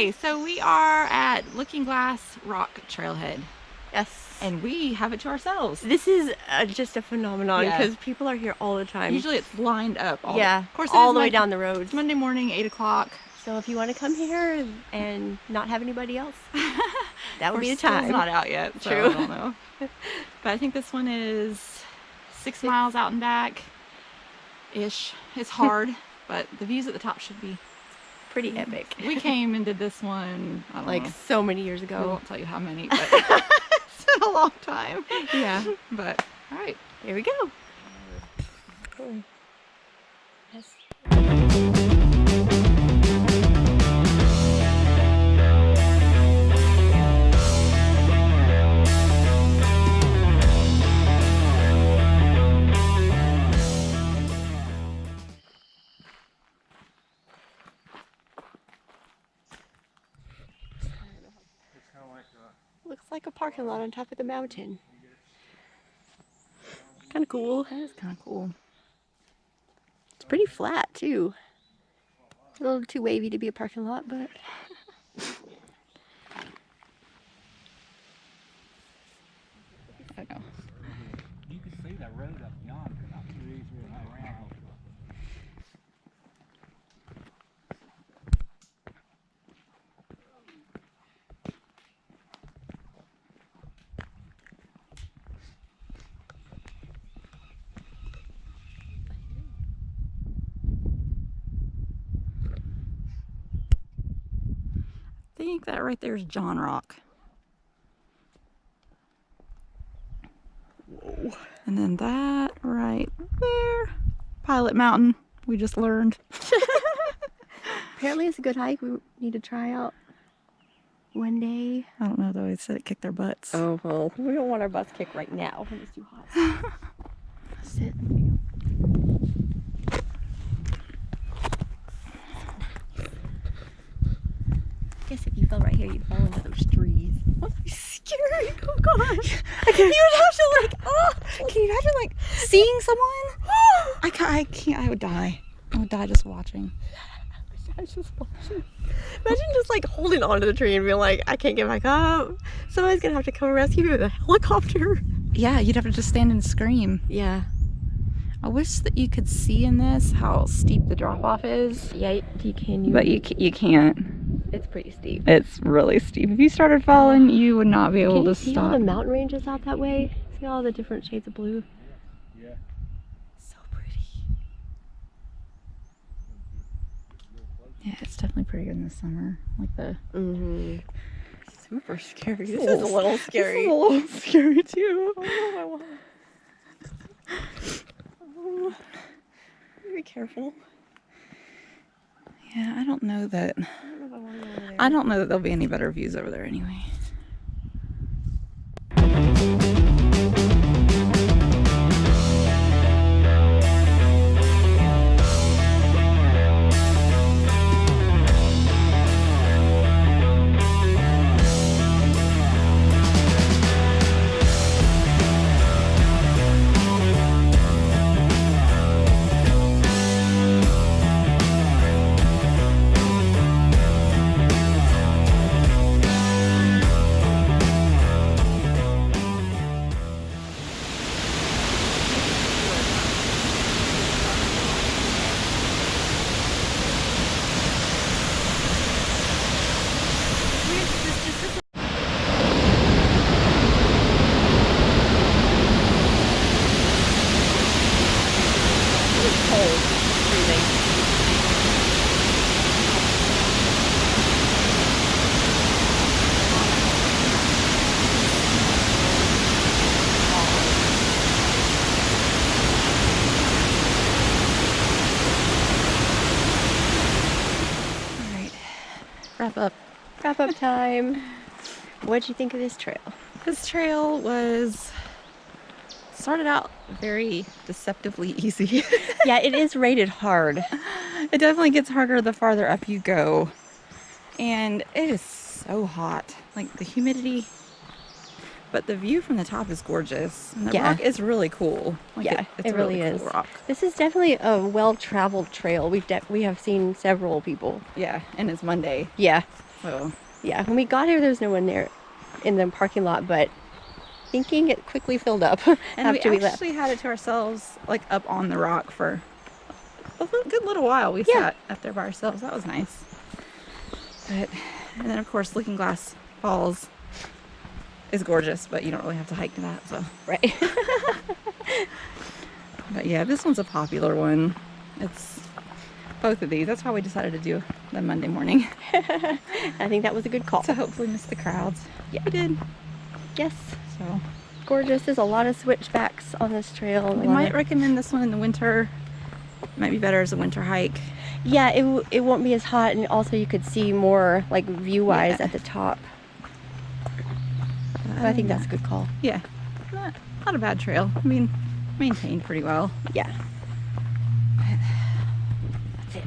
Okay, so we are at Looking Glass Rock Trailhead. Yes. And we have it to ourselves. This is just a phenomenon because Yeah. people are here all the time. Usually it's lined up. Of course, all the way down the road. It's Monday morning, 8 o'clock. So if you want to come here and not have anybody else, that would be the School's time. not out yet, so True. I don't know. But I think this one is 6 miles out and back-ish. It's hard, but the views at the top should be pretty epic. We came and did this one, I don't know. So many years ago. I won't tell you how many, but it's been a long time. Yeah. But, all right. Here we go. Cool. Yes. Looks like a parking lot on top of the mountain. Kind of cool. That is kind of cool. It's pretty flat too. A little too wavy to be a parking lot, but I know. You can see that road up yonder, not too easy around. I think that right there is John Rock. whoa. And then that right there, Pilot Mountain, we just learned. Apparently it's a good hike. We need to try out one day. I don't know though, they said it kicked their butts. Oh, well, we don't want our butts kicked right now when it's too hot. Sit. I guess if you fell right here, you'd fall into those trees. That'd be scary. Oh gosh. You would have to like, oh! Can you imagine like seeing someone? I can't, I would die. I would die just watching. I was just watching. Imagine just like holding onto the tree and being like, I can't get back up. Somebody's gonna have to come rescue me with a helicopter. Yeah, you'd have to just stand and scream. Yeah. I wish that you could see in this how steep the drop off is. Yeah, you can. But you can't. It's pretty steep. It's really steep. If you started falling, you would not be able to Can you see all stop. the mountain ranges out that way? See all the different shades of blue? Yeah. So pretty. Yeah, it's definitely pretty good in the summer. Like the Super scary. This is a little scary. This is a little scary too. Oh, be careful. Yeah, I don't know that there'll be any better views over there anyway. Wrap up time. What'd you think of this trail? This trail started out very deceptively easy. Yeah, it is rated hard. It definitely gets harder the farther up you go. And it is so hot. Like the humidity. But the view from the top is gorgeous. And the rock is really cool. Like it's it really is. Cool rock. This is definitely a well-traveled trail. We have seen several people. Yeah, and it's Monday. Yeah. Oh, Yeah, when we got here, there was no one there in the parking lot, but thinking it quickly filled up and after we we left. actually had it to ourselves, like up on the rock for a good little while. We Yeah. sat up there by ourselves. That was nice. But, and then of course Looking Glass Falls is gorgeous, but you don't really have to hike to that. So, Right. but yeah, this one's a popular one. It's both of these. That's why we decided to do the Monday morning I think that was a good call. to hopefully miss the crowds. Yeah. We did. Yes. So Gorgeous. There's a lot of switchbacks on this trail. we might recommend this one in the winter. Might be better as a winter hike. Yeah, it won't be as hot, and also you could see more like view-wise Yeah. at the top. But So I think that's a good call. Yeah, not a bad trail. I mean, maintained pretty well. Yeah. That's it.